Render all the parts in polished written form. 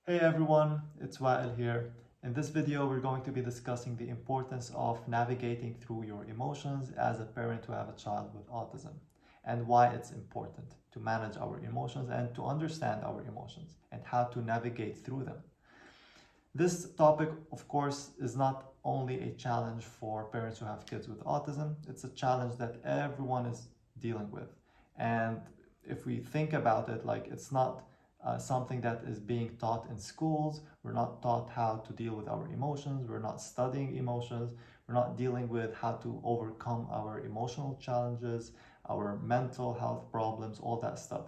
Hey everyone, it's Wael here. In this video, we're going to be discussing the importance of navigating through your emotions as a parent who have a child with autism and why it's important to manage our emotions and to understand our emotions and how to navigate through them. This topic, of course, is not only a challenge for parents who have kids with autism, it's a challenge that everyone is dealing with. And if we think about it, like it's not something that is being taught in schools. We're not taught how to deal with our emotions. We're not studying emotions. We're not dealing with how to overcome our emotional challenges, our mental health problems, all that stuff,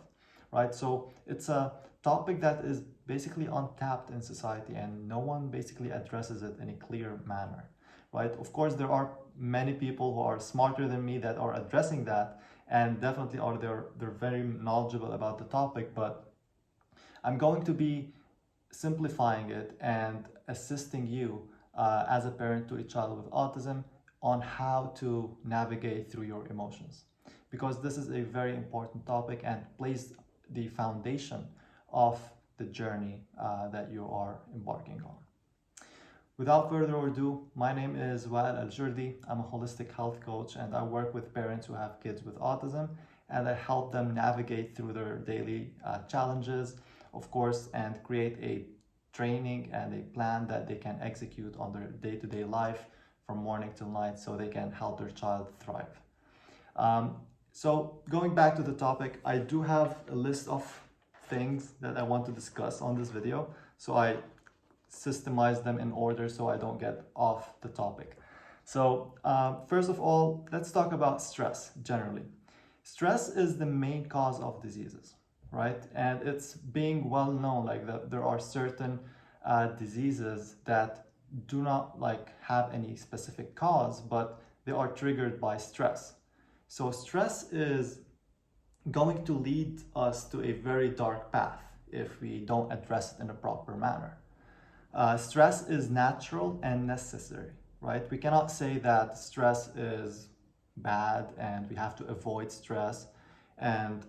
right? So it's a topic that is basically untapped in society and no one basically addresses it in a clear manner, right? Of course, there are many people who are smarter than me that are addressing that and definitely they're very knowledgeable about the topic, but I'm going to be simplifying it and assisting you as a parent to a child with autism on how to navigate through your emotions. Because this is a very important topic and plays the foundation of the journey that you are embarking on. Without further ado, my name is Wael Al-Jurdi. I'm a holistic health coach and I work with parents who have kids with autism and I help them navigate through their daily challenges, of course, and create a training and a plan that they can execute on their day-to-day life from morning till night so they can help their child thrive. So going back to the topic, I do have a list of things that I want to discuss on this video. So I systemize them in order so I don't get off the topic. So first of all, let's talk about stress generally. Stress is the main cause of diseases, right? And it's being well known, like there are certain diseases that do not have any specific cause, but they are triggered by stress. So stress is going to lead us to a very dark path if we don't address it in a proper manner. Stress is natural and necessary, right? We cannot say that stress is bad and we have to avoid stress and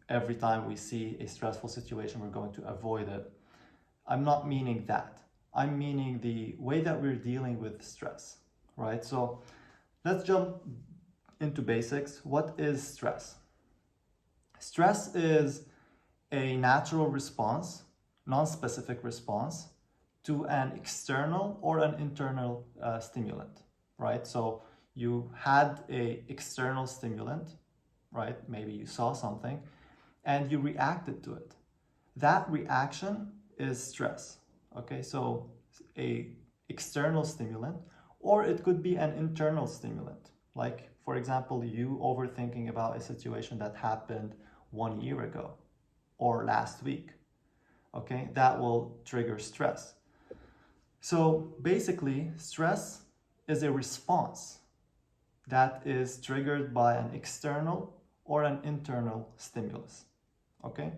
every time we see a stressful situation, we're going to avoid it. I'm not meaning that. I'm meaning the way that we're dealing with stress, right? So let's jump into basics. What is stress? Stress is a natural response, non-specific response to an external or an internal stimulant, right? So you had a external stimulant, right? Maybe you saw something and you reacted to it. That reaction is stress, okay? So a external stimulant, or it could be an internal stimulant. Like, for example, you overthinking about a situation that happened 1 year ago or last week, okay? That will trigger stress. So basically, stress is a response that is triggered by an external or an internal stimulus, okay?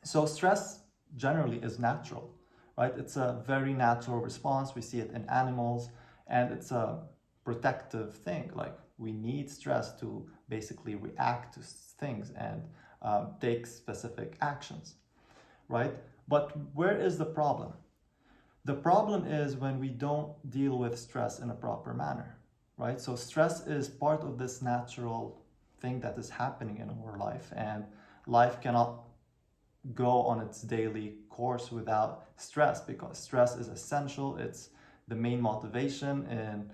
So stress generally is natural, right? It's a very natural response. We see it in animals and it's a protective thing. Like we need stress to basically react to things and take specific actions, right? But where is the problem? The problem is when we don't deal with stress in a proper manner, right? So stress is part of this natural thing that is happening in our life, and life cannot go on its daily course without stress because stress is essential. It's the main motivation in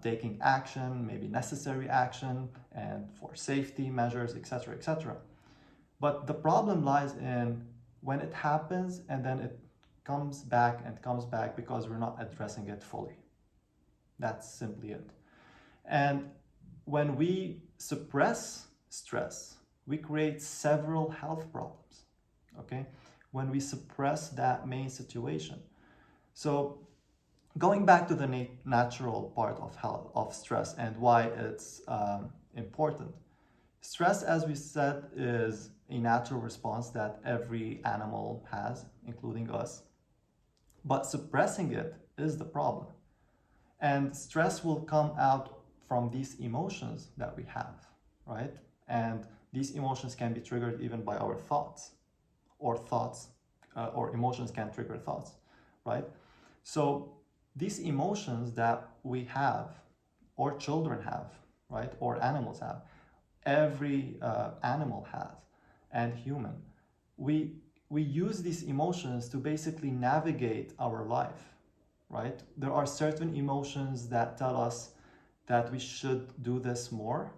taking action, maybe necessary action, and for safety measures, etc., etc. But the problem lies in when it happens and then it comes back and comes back because we're not addressing it fully. That's simply it. And when we suppress stress, we create several health problems, okay? When we suppress that main situation. So going back to the natural part of health, of stress and why it's important. Stress, as we said, is a natural response that every animal has, including us. But suppressing it is the problem. And stress will come out from these emotions that we have, right? And these emotions can be triggered even by our thoughts, or thoughts or emotions can trigger thoughts, right? So these emotions that we have, or children have, right, or animals have, every animal has, and human, we use these emotions to basically navigate our life, right? There are certain emotions that tell us that we should do this more,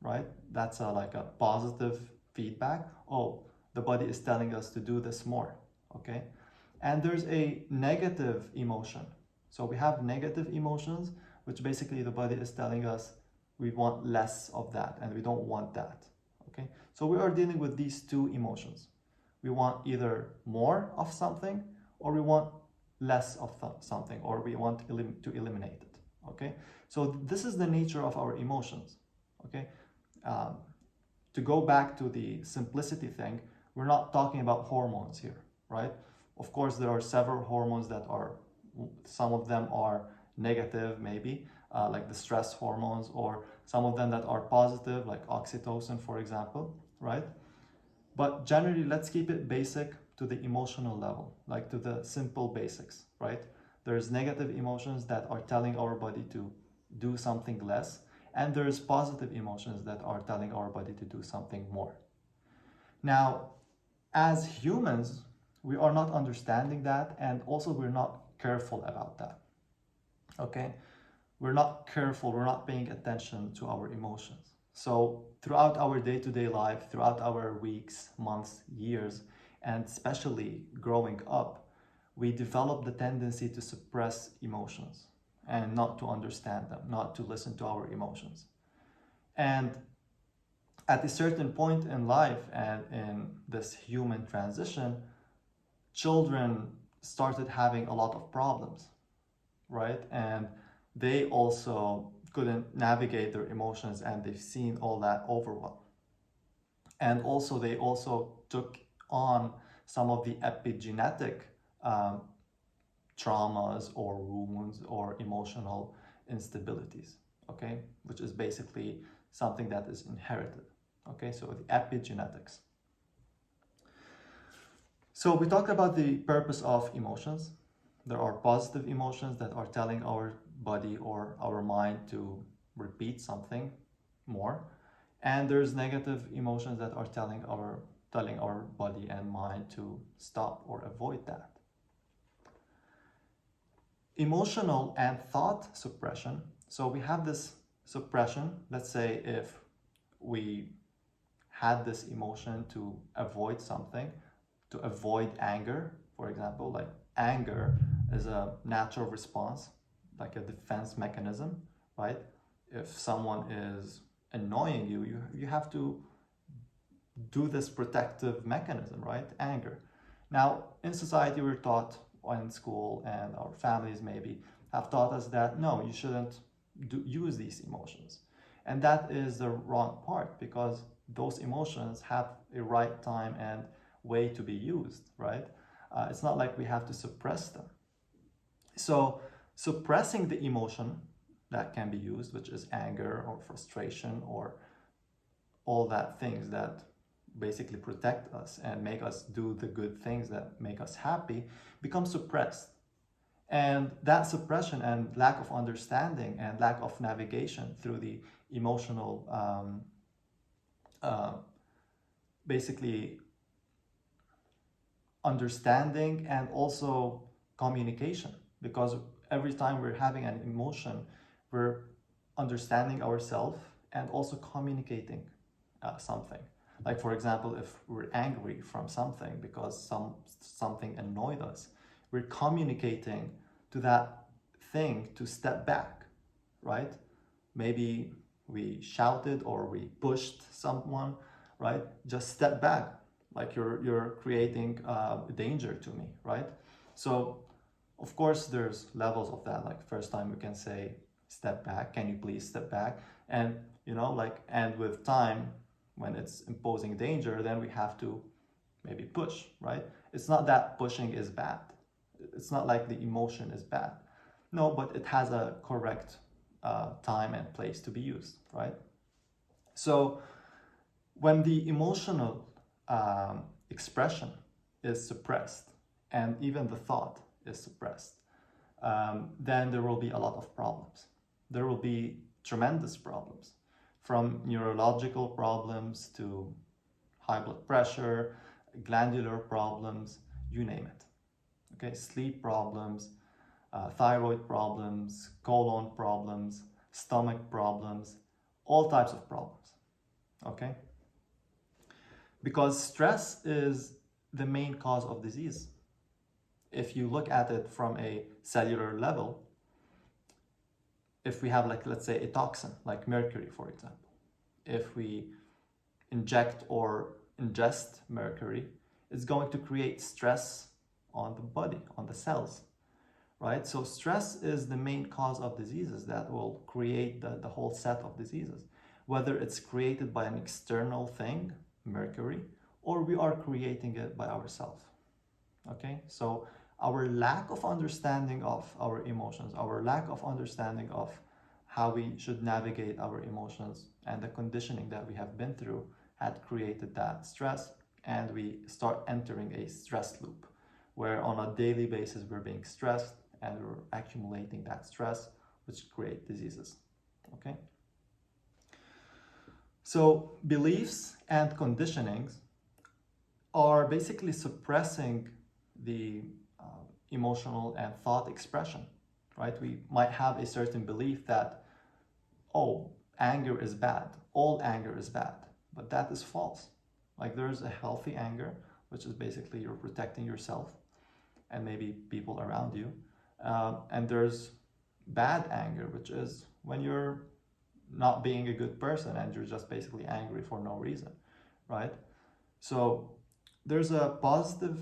right? That's like a positive feedback. Oh, the body is telling us to do this more, okay? And there's a negative emotion. So we have negative emotions, which basically the body is telling us we want less of that and we don't want that, okay? So we are dealing with these two emotions. We want either more of something, or we want less of something, or we want to eliminate it, okay? So this is the nature of our emotions, okay? Um, to go back to the simplicity thing, we're not talking about hormones here, right? Of course, there are several hormones that are, some of them are negative, maybe, like the stress hormones, or some of them that are positive, like oxytocin, for example, right? But generally, let's keep it basic to the emotional level, like to the simple basics, right? There's negative emotions that are telling our body to do something less, and there's positive emotions that are telling our body to do something more. Now, as humans, we are not understanding that, and also we're not careful about that, okay? We're not careful, we're not paying attention to our emotions. So throughout our day-to-day life, throughout our weeks, months, years, and especially growing up, we develop the tendency to suppress emotions and not to understand them, not to listen to our emotions. And at a certain point in life and in this human transition, children started having a lot of problems, right? And they also couldn't navigate their emotions, and they've seen all that overwhelm. And also they also took on some of the epigenetic um, traumas or wounds or emotional instabilities, okay, which is basically something that is inherited, okay? So the epigenetics. So we talked about the purpose of emotions. There are positive emotions that are telling our body or our mind to repeat something more, and there's negative emotions that are telling our body and mind to stop or avoid that. Emotional and thought suppression. So we have this suppression. Let's say if we had this emotion to avoid something, to avoid anger, for example, like anger is a natural response, like a defense mechanism, right? If someone is annoying you, you have to do this protective mechanism, right? Anger. Now, in society, we're taught, or in school, and our families maybe have taught us that no, you shouldn't use these emotions. And that is the wrong part, because those emotions have a right time and way to be used, right? It's not like we have to suppress them. So suppressing the emotion that can be used, which is anger or frustration or all that things that basically protect us and make us do the good things that make us happy, becomes suppressed. And that suppression and lack of understanding and lack of navigation through the emotional basically understanding and also communication, because every time we're having an emotion, we're understanding ourselves and also communicating something. Like, for example, if we're angry from something because something annoyed us, we're communicating to that thing to step back, right? Maybe we shouted or we pushed someone, right? Just step back, like you're creating danger to me, right? So of course there's levels of that. Like, first time we can say step back, can you please step back? And and with time, when it's imposing danger, then we have to maybe push, right? It's not that pushing is bad. It's not like the emotion is bad. No, but it has a correct time and place to be used, right? So when the emotional expression is suppressed, and even the thought is suppressed, then there will be a lot of problems. There will be tremendous problems, from neurological problems to high blood pressure, glandular problems, you name it. Okay, sleep problems, thyroid problems, colon problems, stomach problems, all types of problems. Okay, because stress is the main cause of disease. If you look at it from a cellular level, if we have, like, let's say a toxin like mercury, for example, if we inject or ingest mercury, it's going to create stress on the body, on the cells, right? So stress is the main cause of diseases that will create the whole set of diseases, whether it's created by an external thing, mercury, or we are creating it by ourselves. Okay, so our lack of understanding of our emotions, our lack of understanding of how we should navigate our emotions, and the conditioning that we have been through had created that stress, and we start entering a stress loop where on a daily basis we're being stressed and we're accumulating that stress, which create diseases. Okay, so beliefs and conditionings are basically suppressing the emotional and thought expression, right? We might have a certain belief that, oh, anger is bad, all anger is bad, but that is false. Like, there's a healthy anger, which is basically you're protecting yourself and maybe people around you, and there's bad anger, which is when you're not being a good person and you're just basically angry for no reason, right? So there's a positive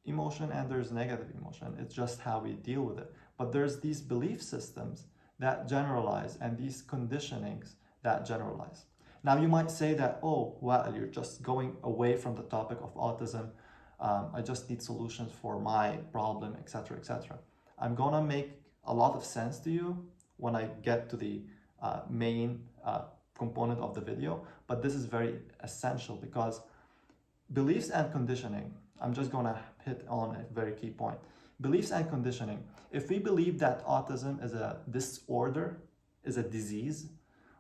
emotion and there's negative emotion. It's just how we deal with it. But there's these belief systems that generalize and these conditionings that generalize. Now you might say that, oh, well, you're just going away from the topic of autism. I just need solutions for my problem, etc., etc. I'm gonna make a lot of sense to you when I get to the main component of the video, but this is very essential because beliefs and conditioning, I'm just gonna hit on a very key point. Beliefs and conditioning. If we believe that autism is a disorder, is a disease,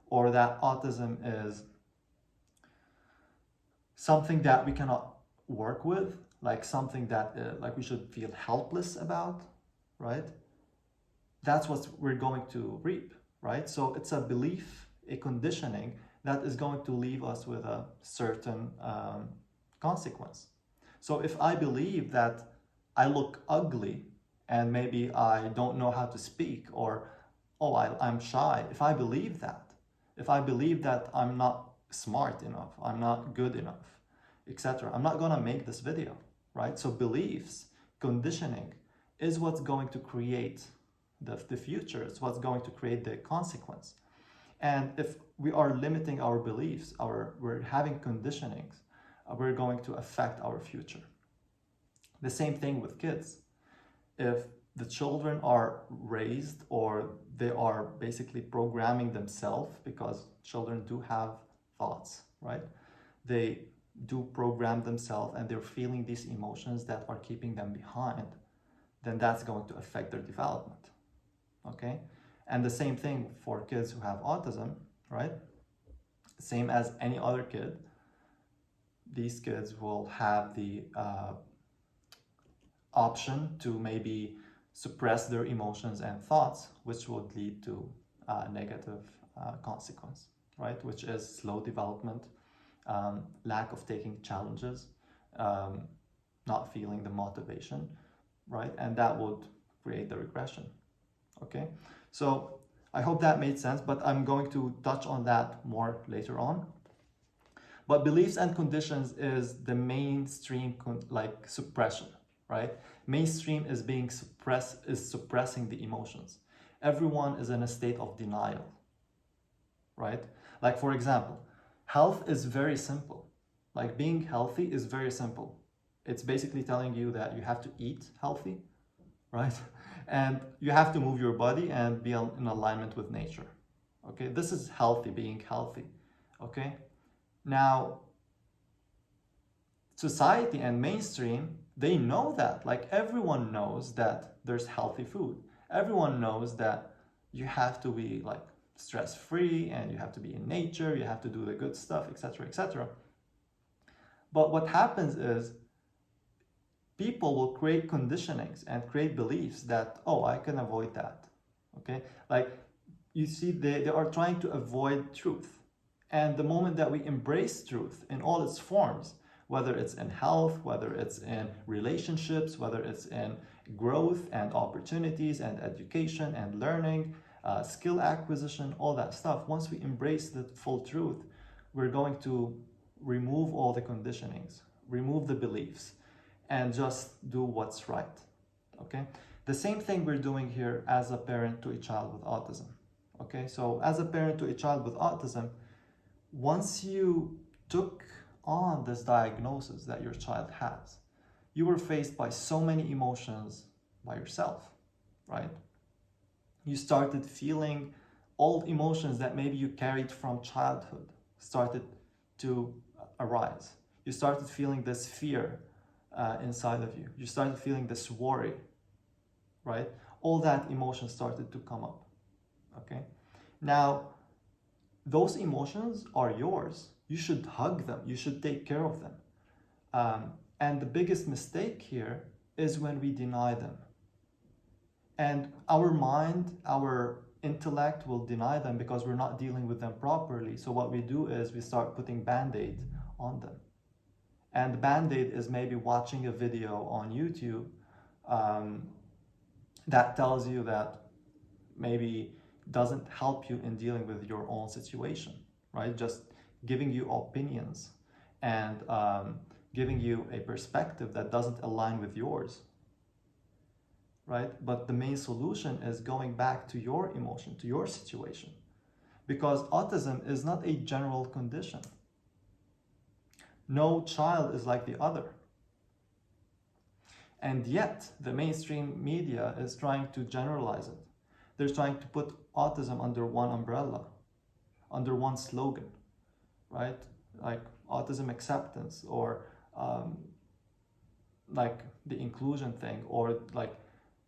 or that autism is something that we cannot work with, like something that like we should feel helpless about, right? That's what we're going to reap, right? So it's a belief, a conditioning that is going to leave us with a certain consequence. So if I believe that I look ugly and maybe I don't know how to speak, or oh, I'm shy, if I believe that I'm not smart enough, I'm not good enough, etc., I'm not gonna make this video, right? So beliefs, conditioning is what's going to create the future. It's what's going to create the consequence. And if we are limiting our beliefs, we're having conditionings, we're going to affect our future. The same thing with kids. If the children are raised or they are basically programming themselves, because children do have thoughts, right? They do program themselves and they're feeling these emotions that are keeping them behind, then that's going to affect their development, okay? And the same thing for kids who have autism, right? Same as any other kid, these kids will have the option to maybe suppress their emotions and thoughts, which would lead to negative consequence, right? Which is slow development, lack of taking challenges, not feeling the motivation, right? And that would create the regression, okay? So I hope that made sense, but I'm going to touch on that more later on. But beliefs and conditions is the mainstream like suppression, right? Mainstream is being suppressing the emotions. Everyone is in a state of denial, right? Like, for example, health is very simple. Like, being healthy is very simple. It's basically telling you that you have to eat healthy, right? And you have to move your body and be in alignment with nature. Okay, this is healthy, being healthy. Okay, now society and mainstream, they know that. Like everyone knows that there's healthy food. Everyone knows that you have to be like stress-free and you have to be in nature, you have to do the good stuff, etc., etc. But what happens is people will create conditionings and create beliefs that, oh, I can avoid that. Okay? Like you see, they are trying to avoid truth. And the moment that we embrace truth in all its forms, whether it's in health, whether it's in relationships, whether it's in growth and opportunities and education and learning, skill acquisition, all that stuff, once we embrace the full truth, we're going to remove all the conditionings, remove the beliefs, and just do what's right. Okay? The same thing we're doing here as a parent to a child with autism. Okay? So as a parent to a child with autism, once you took on this diagnosis that your child has, you were faced by so many emotions by yourself, right? You started feeling old emotions that maybe you carried from childhood started to arise. You started feeling this fear inside of you. You started feeling this worry, right? All that emotion started to come up, okay? Now, those emotions are yours. You should hug them. You should take care of them. And the biggest mistake here is when we deny them. And our mind, our intellect will deny them because we're not dealing with them properly. So what we do is we start putting Band-Aid on them. And the Band-Aid is maybe watching a video on YouTube that tells you that maybe doesn't help you in dealing with your own situation, right? Just giving you opinions and giving you a perspective that doesn't align with yours, right? But the main solution is going back to your emotion, to your situation, because autism is not a general condition. No child is like the other. And yet, the mainstream media is trying to generalize it. They're trying to put autism under one umbrella, under one slogan, right? Like autism acceptance, or like the inclusion thing, or like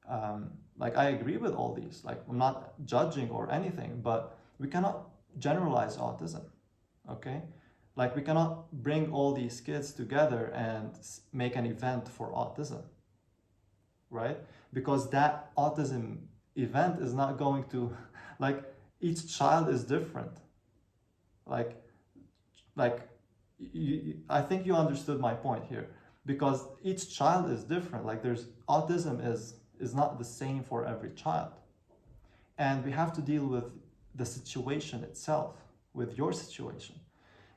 I agree with all these. Like, I'm not judging or anything, but we cannot generalize autism, okay? Like, we cannot bring all these kids together and make an event for autism, right? Because that autism event is not going to, like, each child is different. I think you understood my point here, because each child is different. Like, there's autism is not the same for every child, and we have to deal with the situation itself, with your situation.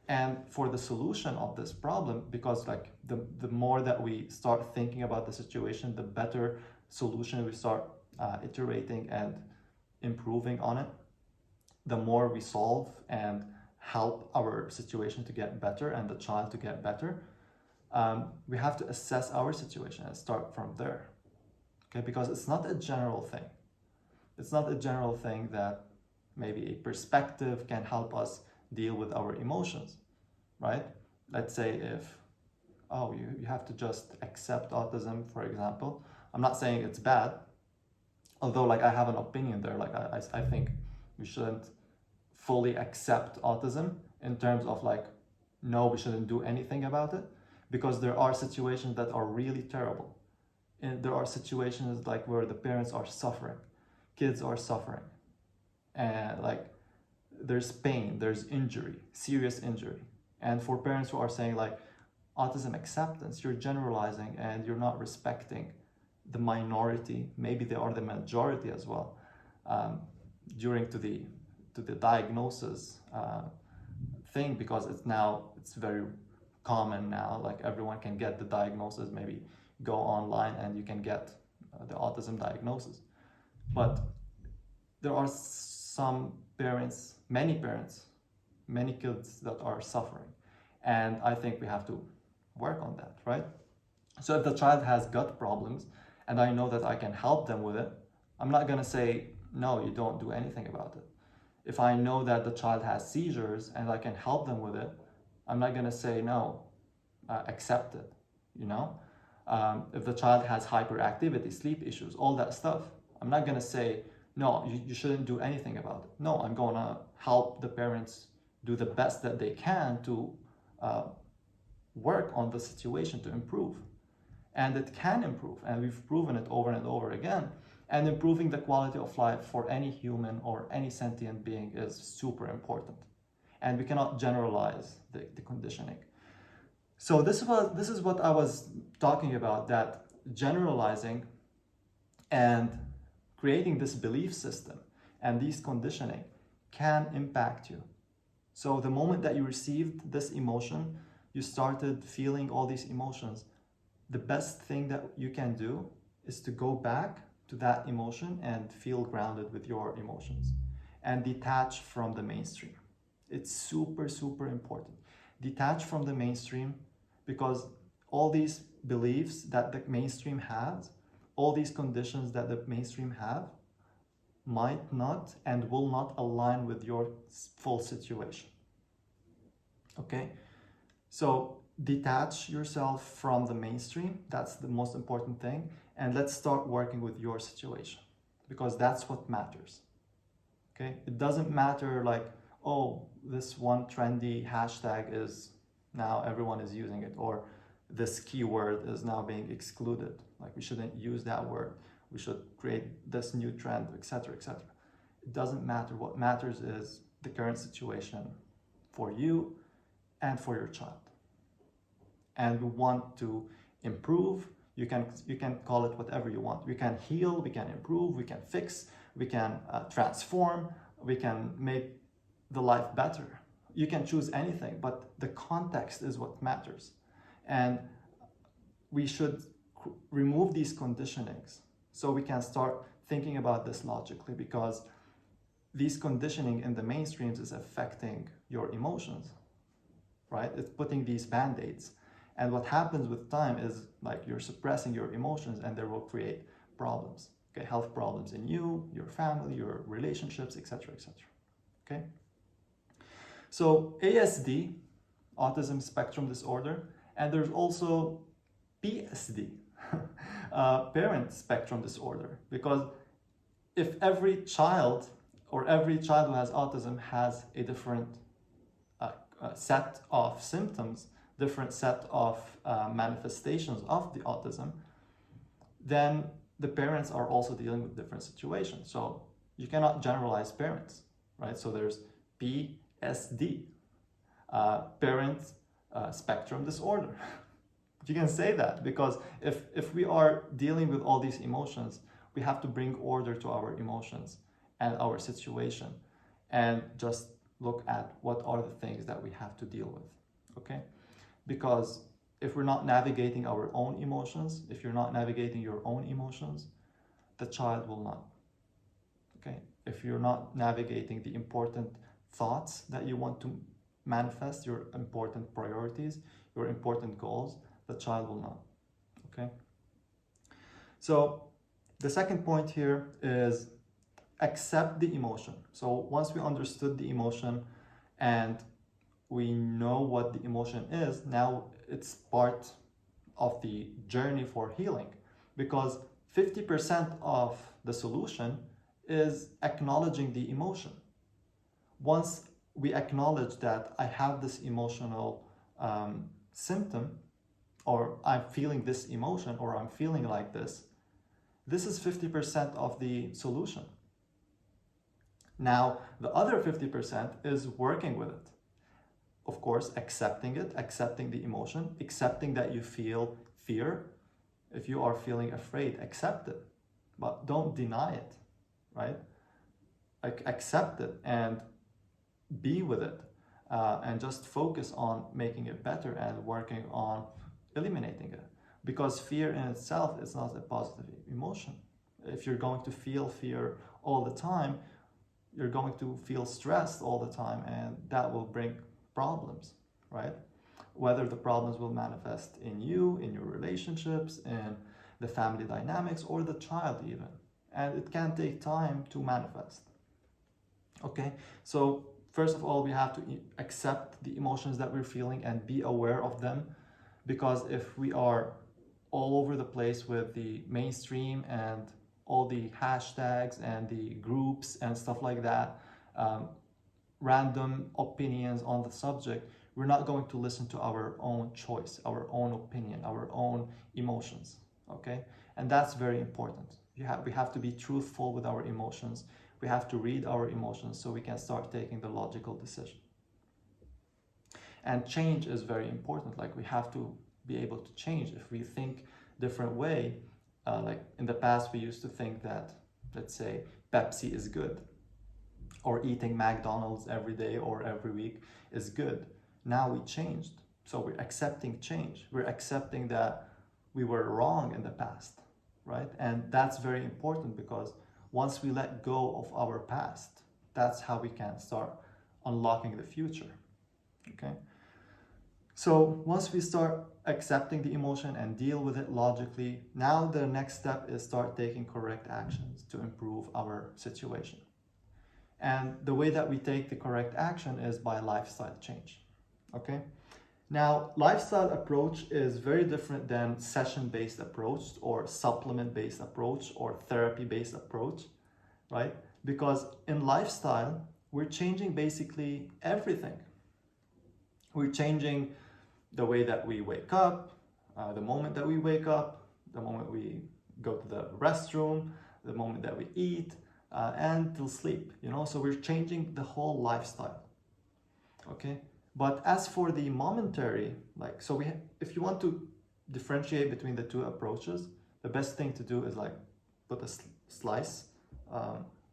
And for the solution of this problem, because like the more that we start thinking about the situation, the better solution we start iterating and improving on it, the more we solve and help our situation to get better and the child to get better. We have to assess our situation and start from there, okay? Because it's not a general thing. It's not a general thing that maybe a perspective can help us deal with our emotions, right? Let's say if, oh, you have to just accept autism, for example. I'm not saying it's bad, although like I have an opinion there. Like I think we shouldn't fully accept autism in terms of like, no, we shouldn't do anything about it, because there are situations that are really terrible. And there are situations like where the parents are suffering, kids are suffering, and like there's pain, there's injury, serious injury. And for parents who are saying like autism acceptance, you're generalizing and you're not respecting the minority, maybe they are the majority as well, during to the diagnosis thing, because it's very common now. Like everyone can get the diagnosis, maybe go online and you can get the autism diagnosis. But there are some parents, many kids that are suffering. And I think we have to work on that, right? So if the child has gut problems and I know that I can help them with it, I'm not gonna say, no, you don't do anything about it. If I know that the child has seizures and I can help them with it, I'm not gonna say, no, accept it, you know? If the child has hyperactivity, sleep issues, all that stuff, I'm not going to say, no, you shouldn't do anything about it. No, I'm going to help the parents do the best that they can to work on the situation to improve. And it can improve, and we've proven it over and over again. And improving the quality of life for any human or any sentient being is super important. And we cannot generalize the conditioning. So this is what I was talking about, that generalizing and creating this belief system and these conditioning can impact you. So the moment that you received this emotion, you started feeling all these emotions, the best thing that you can do is to go back to that emotion and feel grounded with your emotions and detach from the mainstream. It's super, super important. Detach from the mainstream, because all these beliefs that the mainstream has, all these conditions that the mainstream have, might not and will not align with your full situation. Okay? So detach yourself from the mainstream. That's the most important thing. And let's start working with your situation, because that's what matters. Okay? It doesn't matter like, oh, this one trendy hashtag is now everyone is using it, or this keyword is now being excluded. Like, we shouldn't use that word. We should create this new trend, etc., etc. It doesn't matter. What matters is the current situation for you and for your child. And we want to improve. You can call it whatever you want. We can heal, we can improve, we can fix, we can transform, we can make the life better. You can choose anything, but the context is what matters. And we should remove these conditionings so we can start thinking about this logically, because these conditioning in the mainstreams is affecting your emotions, right? It's putting these band-aids. And what happens with time is, like, you're suppressing your emotions, and they will create problems, okay? Health problems in you, your family, your relationships, etc., etc. Okay? So ASD, Autism Spectrum Disorder, and there's also PSD, Parent Spectrum Disorder, because if every child or every child who has autism has a different set of symptoms, different set of manifestations of the autism, then the parents are also dealing with different situations. So you cannot generalize parents, right? So there's PSD, Parent Spectrum Disorder. You can say that, because if we are dealing with all these emotions, we have to bring order to our emotions and our situation, and just look at what are the things that we have to deal with, okay? Because if we're not navigating our own emotions, if you're not navigating your own emotions, the child will not, okay? If you're not navigating the important thoughts that you want to manifest, your important priorities, your important goals, the child will not, okay? So the second point here is accept the emotion. So once we understood the emotion and we know what the emotion is, now it's part of the journey for healing, because 50% of the solution is acknowledging the emotion. Once we acknowledge that I have this emotional symptom, or I'm feeling this emotion, or I'm feeling like this is 50% of the solution. Now, the other 50% is working with it. Of course, accepting it, accepting the emotion, accepting that you feel fear. If you are feeling afraid, accept it, but don't deny it, right? Accept it and be with it, and just focus on making it better and working on eliminating it. Because fear in itself is not a positive emotion. If you're going to feel fear all the time, you're going to feel stressed all the time, and that will bring problems, right? Whether the problems will manifest in you, in your relationships, in the family dynamics, or the child even. And it can take time to manifest. Okay, so first of all, we have to accept the emotions that we're feeling and be aware of them, Because if we are all over the place with the mainstream and all the hashtags and the groups and stuff like that, random opinions on the subject, we're not going to listen to our own choice, our own opinion, our own emotions, okay? And that's very important. We have to be truthful with our emotions. We have to read our emotions so we can start taking the logical decision. And change is very important. Like, we have to be able to change. If we think different way, like in the past we used to think that, let's say, Pepsi is good, or eating McDonald's every day or every week is good. Now we changed. So we're accepting change. We're accepting that we were wrong in the past, right? And that's very important, because once we let go of our past, that's how we can start unlocking the future, okay? So once we start accepting the emotion and deal with it logically, now the next step is start taking correct actions to improve our situation. And the way that we take the correct action is by lifestyle change, okay? Now, lifestyle approach is very different than session-based approach or supplement-based approach or therapy-based approach, right? Because in lifestyle, we're changing basically everything. We're changing the way that we wake up, the moment that we wake up, the moment we go to the restroom, the moment that we eat, and till sleep, you know? So we're changing the whole lifestyle, okay? But as for the momentary, like, so if you want to differentiate between the two approaches, the best thing to do is like put a slice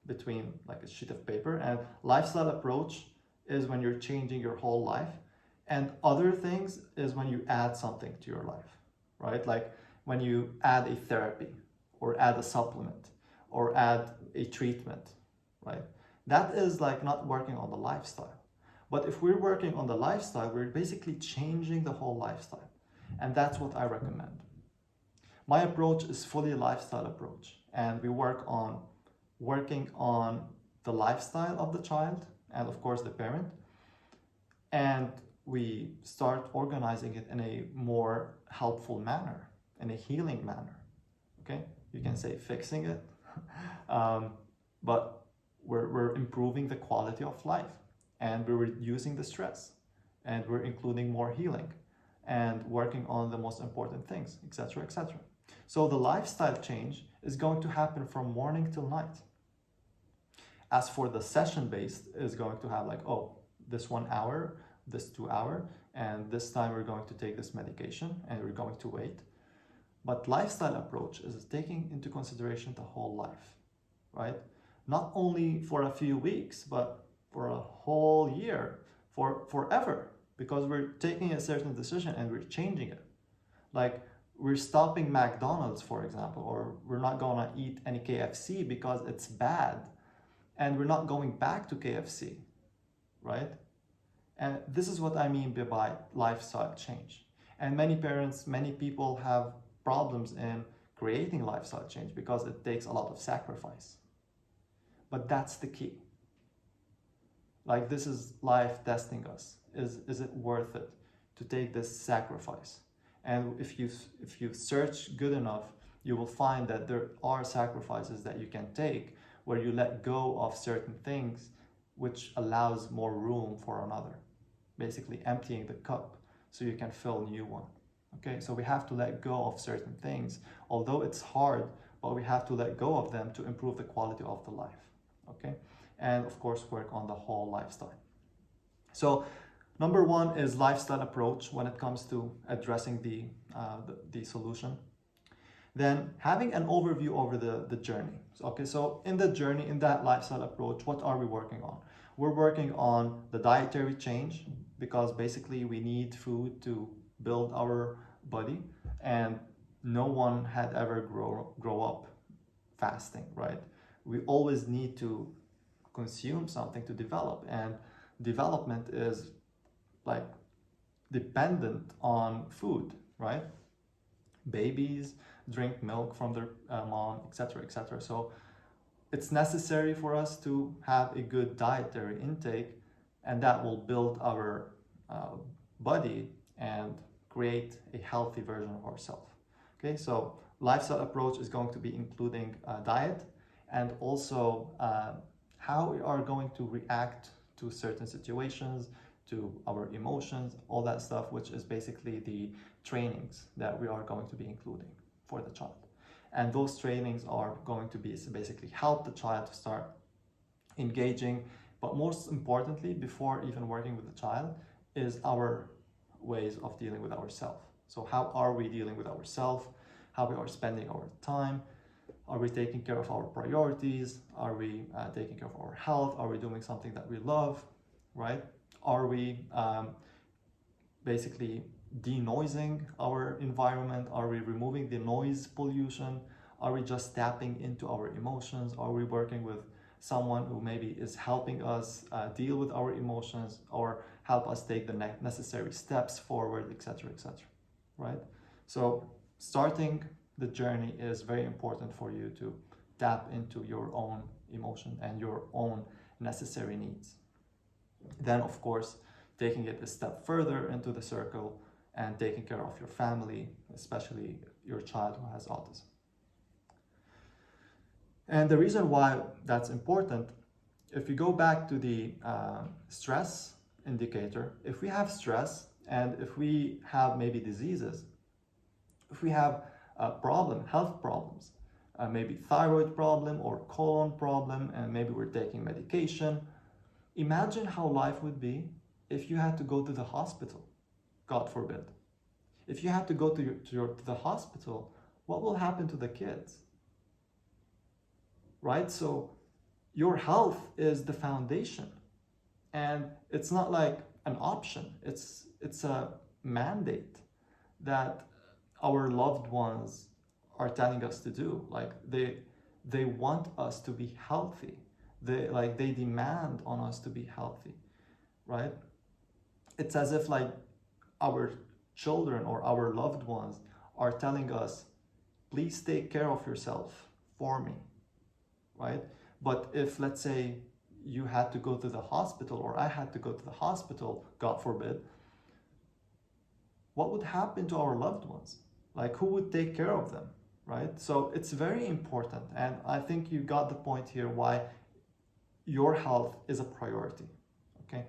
between like a sheet of paper. And lifestyle approach is when you're changing your whole life, and other things is when you add something to your life, right? Like when you add a therapy or add a supplement or add a treatment, right? That is like not working on the lifestyle. But if we're working on the lifestyle, we're basically changing the whole lifestyle. And that's what I recommend. My approach is fully lifestyle approach. And we working on the lifestyle of the child and of course the parent. And we start organizing it in a more helpful manner, in a healing manner, okay? You can say fixing it, but we're improving the quality of life, and we're reducing the stress, and we're including more healing and working on the most important things, etc., etc. So the lifestyle change is going to happen from morning till night. As for the session-based, is going to have like, oh, this 1 hour, this 2 hour, and this time we're going to take this medication and we're going to wait. But lifestyle approach is taking into consideration the whole life, right? Not only for a few weeks, but for a whole year, for forever, because we're taking a certain decision and we're changing it. Like we're stopping McDonald's, for example, or we're not gonna eat any KFC because it's bad, and we're not going back to KFC, right? And this is what I mean by lifestyle change. And many parents, many people have problems in creating lifestyle change because it takes a lot of sacrifice. But that's the key. Like, this is life testing us. Is it worth it to take this sacrifice? And if you search good enough, you will find that there are sacrifices that you can take where you let go of certain things, which allows more room for another. Basically emptying the cup so you can fill a new one. Okay, so we have to let go of certain things, although it's hard, but we have to let go of them to improve the quality of the life. Okay, and of course work on the whole lifestyle. So number one is lifestyle approach when it comes to addressing the solution. Then having an overview over the journey. Okay, so in the journey, in that lifestyle approach, what are we working on? We're working on the dietary change, because basically we need food to build our body, and no one had ever grow up fasting, right? We always need to consume something to develop, and development is like dependent on food, right? Babies drink milk from their mom, etc., etc. So it's necessary for us to have a good dietary intake, and that will build our body and create a healthy version of ourselves. Okay, so lifestyle approach is going to be including diet and also how we are going to react to certain situations, to our emotions, all that stuff, which is basically the trainings that we are going to be including for the child. And those trainings are going to be basically help the child to start engaging, but most importantly, before even working with the child, is our ways of dealing with ourselves. So how are we dealing with ourselves? How we are spending our time? Are we taking care of our priorities? Are we taking care of our health? Are we doing something that we love, right? Are we basically denoising our environment? Are we removing the noise pollution? Are we just tapping into our emotions? Are we working with someone who maybe is helping us deal with our emotions or help us take the necessary steps forward, etc., etc., right? So starting the journey is very important for you to tap into your own emotion and your own necessary needs. Then, of course, taking it a step further into the circle and taking care of your family, especially your child who has autism. And the reason why that's important, if you go back to the stress indicator, if we have stress and if we have maybe diseases, if we have health problems, maybe thyroid problem or colon problem, and maybe we're taking medication, imagine how life would be if you had to go to the hospital, God forbid. If you had to go to the hospital, what will happen to the kids? Right? So your health is the foundation, and it's not like an option. It's a mandate that our loved ones are telling us to do. Like they want us to be healthy. They demand on us to be healthy, right? It's as if like our children or our loved ones are telling us, please take care of yourself for me, right? But if, let's say, you had to go to the hospital or I had to go to the hospital, God forbid, what would happen to our loved ones? Like, who would take care of them, right? So it's very important. And I think you got the point here why your health is a priority, okay?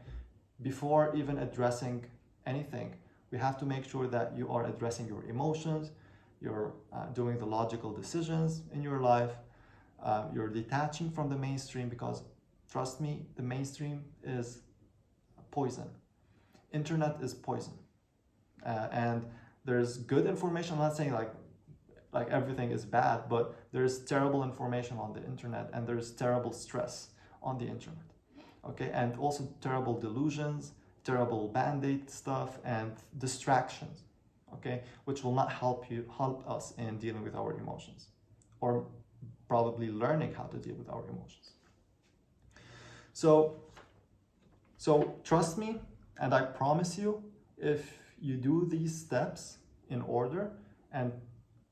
Before even addressing anything, we have to make sure that you are addressing your emotions, you're doing the logical decisions in your life, you're detaching from the mainstream, because trust me, the mainstream is poison. Internet is poison. And there's good information. I'm not saying like everything is bad, but there's terrible information on the internet, and there's terrible stress on the internet. Okay, and also terrible delusions, terrible band-aid stuff, and distractions, okay, which will not help us in dealing with our emotions, or probably learning how to deal with our emotions. So trust me, and I promise you, if you do these steps in order and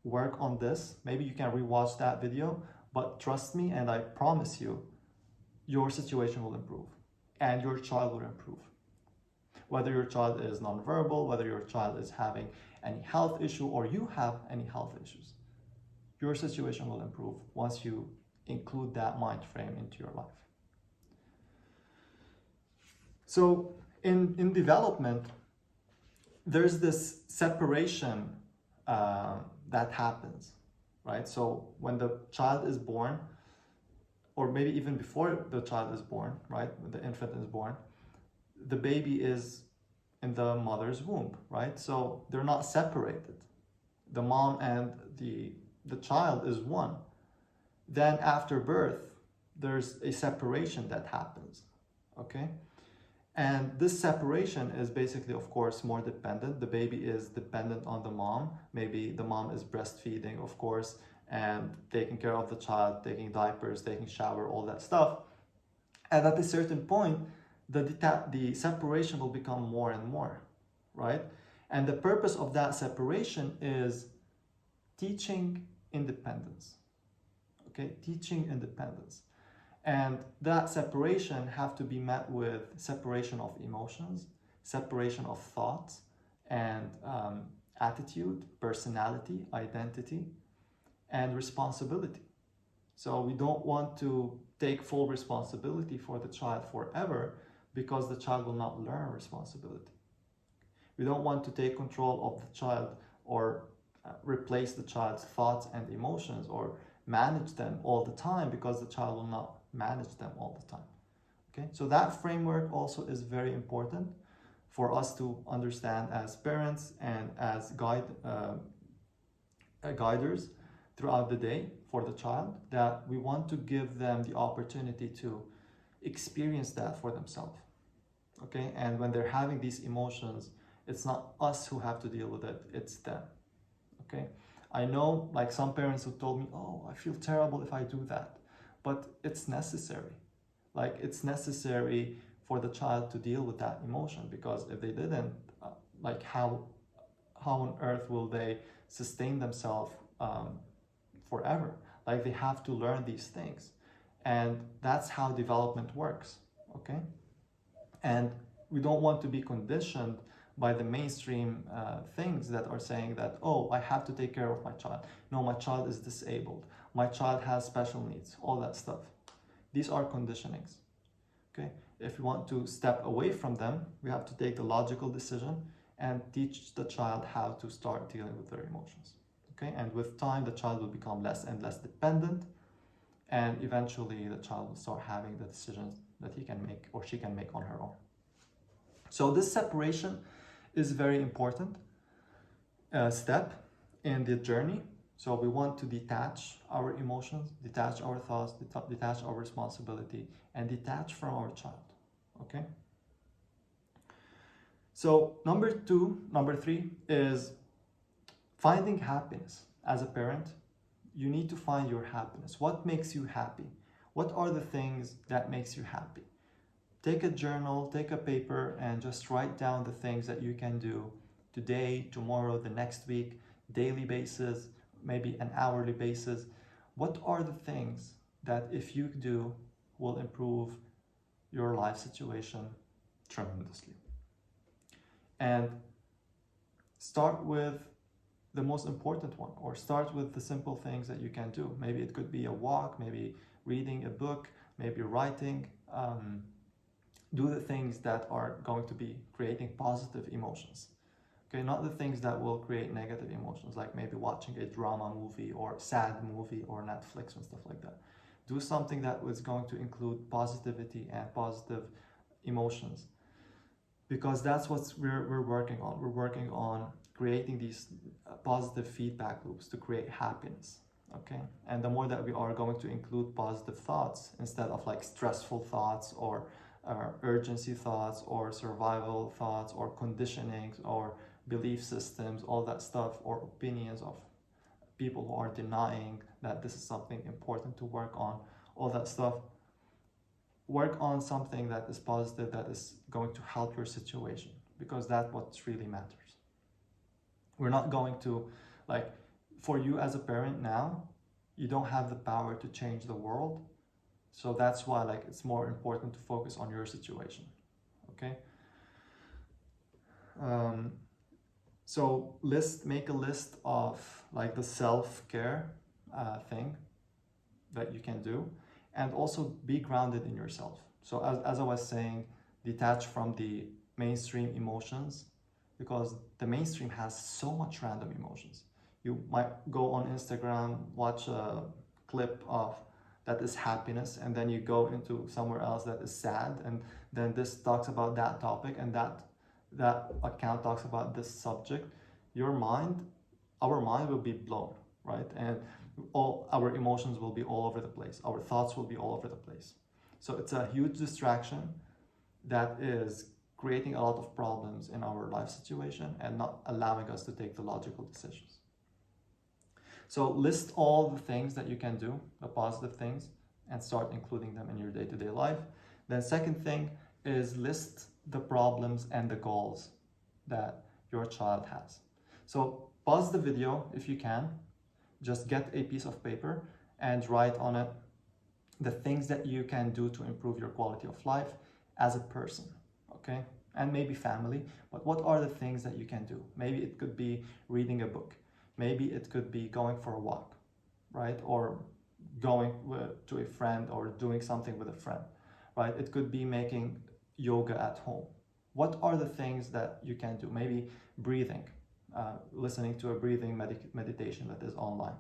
work on this, maybe you can rewatch that video, but trust me, and I promise you, your situation will improve and your child will improve. Whether your child is nonverbal, whether your child is having any health issue, or you have any health issues, your situation will improve once you include that mind frame into your life. So in development, there's this separation that happens, right? So when the child is born, or maybe even before the child is born, right? When the infant is born, the baby is in the mother's womb, right? So they're not separated. The mom and the child is one. Then after birth, there's a separation that happens, okay? And this separation is basically, of course, more dependent. The baby is dependent on the mom. Maybe the mom is breastfeeding, of course, and taking care of the child, taking diapers, taking shower, all that stuff. And at a certain point, the separation will become more and more, right? And the purpose of that separation is teaching independence, okay? Teaching independence. And that separation have to be met with separation of emotions, separation of thoughts, and attitude, personality, identity, and responsibility. So we don't want to take full responsibility for the child forever, because the child will not learn responsibility. We don't want to take control of the child, or replace the child's thoughts and emotions, or manage them all the time, because the child will not manage them all the time. Okay, so that framework also is very important for us to understand as parents and as guiders throughout the day for the child, that we want to give them the opportunity to experience that for themselves. Okay, and when they're having these emotions, it's not us who have to deal with it, it's them. Okay, I know like some parents who told me, oh, I feel terrible if I do that, but it's necessary. Like, it's necessary for the child to deal with that emotion, because if they didn't, like how on earth will they sustain themselves forever? Like, they have to learn these things, and that's how development works. Okay, and we don't want to be conditioned by the mainstream things that are saying that, oh, I have to take care of my child. No, my child is disabled. My child has special needs, all that stuff. These are conditionings. Okay, if we want to step away from them, we have to take the logical decision and teach the child how to start dealing with their emotions. Okay, and with time, the child will become less and less dependent, and eventually the child will start having the decisions that he can make or she can make on her own. So this separation is very important step in the journey. So we want to detach our emotions, detach our thoughts, detach our responsibility, and detach from our child. Okay? So number three is finding happiness. As a parent, you need to find your happiness. What makes you happy? What are the things that makes you happy? Take a journal, take a paper, and just write down the things that you can do today, tomorrow, the next week, daily basis, maybe an hourly basis. What are the things that if you do will improve your life situation tremendously? And start with the most important one, or start with the simple things that you can do. Maybe it could be a walk, maybe reading a book, maybe writing. Do the things that are going to be creating positive emotions. Okay, not the things that will create negative emotions, like maybe watching a drama movie or sad movie or Netflix and stuff like that. Do something that was going to include positivity and positive emotions, because that's what we're working on. We're working on creating these positive feedback loops to create happiness. Okay, and the more that we are going to include positive thoughts instead of like stressful thoughts, or urgency thoughts, or survival thoughts, or conditionings, or belief systems, all that stuff, or opinions of people who are denying that this is something important to work on, all that stuff. Work on something that is positive, that is going to help your situation, because that's what really matters. We're not going to, like, for you as a parent now, you don't have the power to change the world. So that's why, like, it's more important to focus on your situation. Okay. So make a list of like the self-care thing that you can do, and also be grounded in yourself. So as I was saying, detach from the mainstream emotions, because the mainstream has so much random emotions. You might go on Instagram, watch a clip of that is happiness, and then you go into somewhere else that is sad, and then this talks about that topic, and that account talks about this subject. Our mind will be blown, right? And all our emotions will be all over the place. Our thoughts will be all over the place. So it's a huge distraction that is creating a lot of problems in our life situation and not allowing us to take the logical decisions. So list all the things that you can do, the positive things, and start including them in your day-to-day life. Then second thing is list the problems and the goals that your child has. So pause the video if you can. Just get a piece of paper and write on it the things that you can do to improve your quality of life as a person, okay? and maybe family, but what are the things that you can do? Maybe it could be reading a book. Maybe it could be going for a walk, right? Or going to a friend or doing something with a friend, right? It could be making yoga at home. What are the things that you can do? Maybe breathing, listening to a breathing meditation that is online.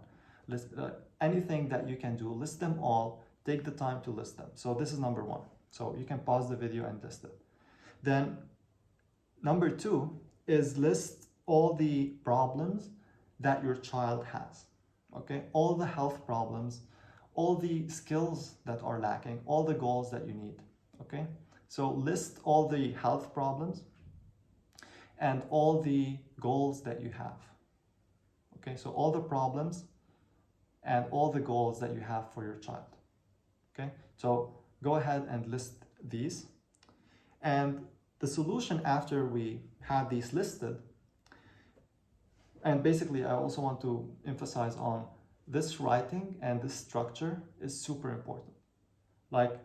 Anything that you can do, list them all, take the time to list them. So this is number one. So you can pause the video and list it. Then number two is list all the problems that your child has, okay? All the health problems, all the skills that are lacking, all the goals that you need, okay? So list all the health problems and all the goals that you have, okay? So all the problems and all the goals that you have for your child, okay? So go ahead and list these. And the solution after we have these listed, and basically I also want to emphasize on this writing and this structure is super important. Like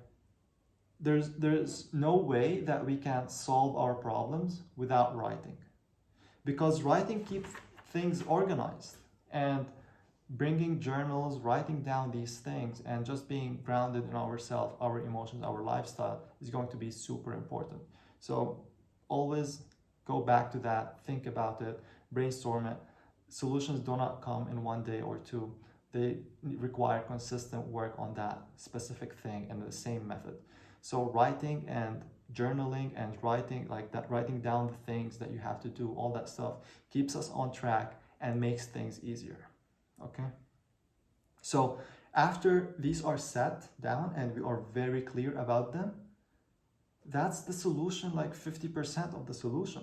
there's no way that we can solve our problems without writing, because writing keeps things organized, and bringing journals, writing down these things and just being grounded in ourselves, our emotions, our lifestyle is going to be super important. So always go back to that, think about it, brainstorm it. Solutions do not come in one day or two. They require consistent work on that specific thing and the same method. So writing and journaling and writing like that, writing down the things that you have to do, all that stuff keeps us on track and makes things easier. Okay, so after these are set down and we are very clear about them, that's the solution, like 50% of the solution.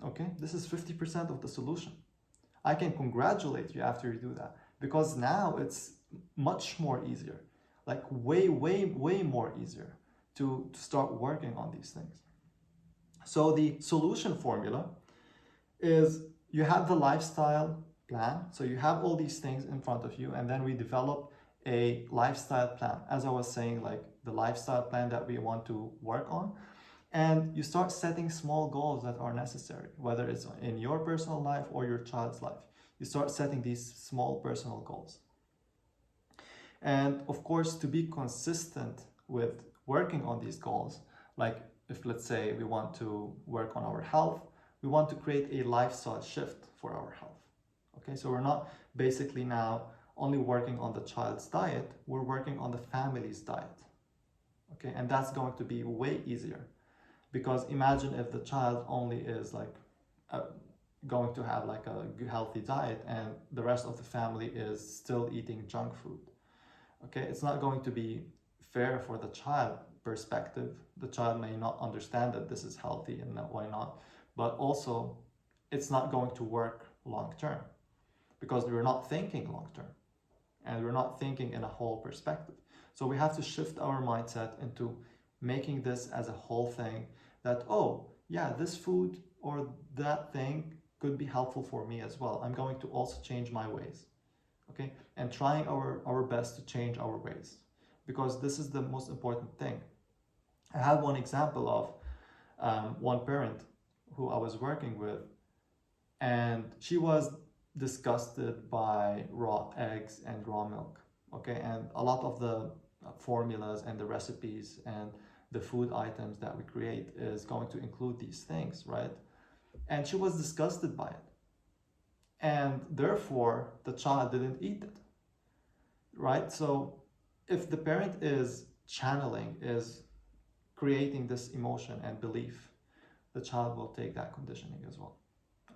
Okay, this is 50% of the solution. I can congratulate you after you do that, because now it's much more easier, like way more easier to start working on these things. So the solution formula is you have the lifestyle plan. So you have all these things in front of you, and then we develop a lifestyle plan. As I was saying, like the lifestyle plan that we want to work on. And you start setting small goals that are necessary, whether it's in your personal life or your child's life. You start setting these small personal goals. And of course, to be consistent with working on these goals, like if let's say we want to work on our health, we want to create a lifestyle shift for our health. Okay, so we're not basically now only working on the child's diet, we're working on the family's diet. Okay, and that's going to be way easier, because imagine if the child only is like going to have like a healthy diet and the rest of the family is still eating junk food. Okay, it's not going to be fair for the child perspective. The child may not understand that this is healthy and why not, but also it's not going to work long term, because we're not thinking long term and we're not thinking in a whole perspective. So we have to shift our mindset into making this as a whole thing, that, oh yeah, this food or that thing could be helpful for me as well. I'm going to also change my ways. Okay, and trying our best to change our ways, because this is the most important thing. I had one example of one parent who I was working with, and she was disgusted by raw eggs and raw milk. Okay, and a lot of the formulas and the recipes and the food items that we create is going to include these things, right? And she was disgusted by it, and therefore the child didn't eat it, right? So if the parent is channeling, is creating this emotion and belief, the child will take that conditioning as well.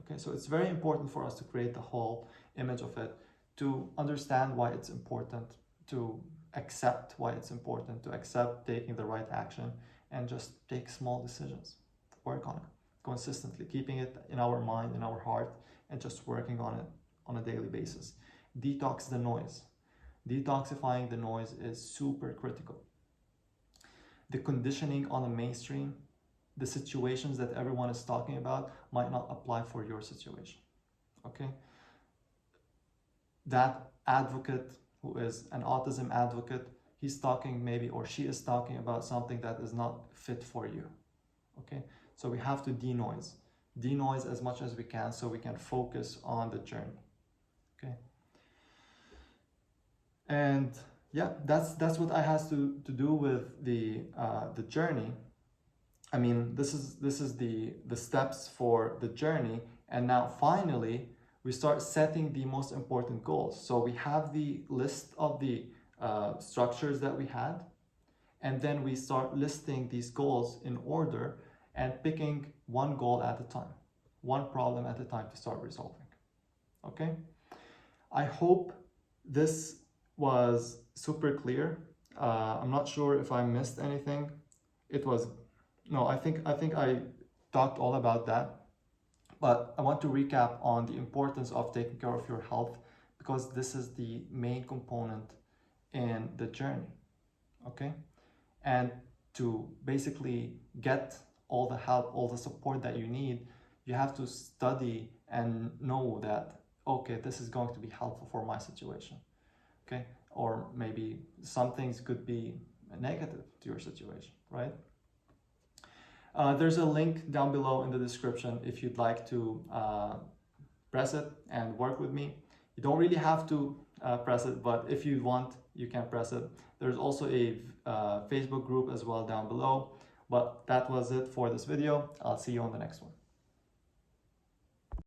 Okay, so it's very important for us to create the whole image of it, to understand why it's important, to accept why it's important, to accept taking the right action, and just take small decisions, work on it consistently, keeping it in our mind, in our heart, and just working on it on a daily basis. Detox the noise. Detoxifying the noise is super critical. The conditioning on the mainstream, the situations that everyone is talking about might not apply for your situation. Okay? That advocate who is an autism advocate, he's talking maybe, or she is talking about something that is not fit for you. Okay? So we have to denoise as much as we can so we can focus on the journey. Okay. And yeah, that's what I has to do with the journey. I mean, this is the steps for the journey, and now finally we start setting the most important goals. So we have the list of the structures that we had, and then we start listing these goals in order and picking one goal at a time, one problem at a time to start resolving. Okay? I hope this was super clear. I'm not sure if I missed anything. It was, no, I think I talked all about that. But I want to recap on the importance of taking care of your health, because this is the main component in the journey. Okay? And to basically get all the help, all the support that you need, you have to study and know that, okay, this is going to be helpful for my situation. Okay? Or maybe some things could be negative to your situation, right? There's a link down below in the description if you'd like to press it and work with me. You don't really have to press it, but if you want, you can press it. There's also a Facebook group as well down below. But that was it for this video. I'll see you on the next one.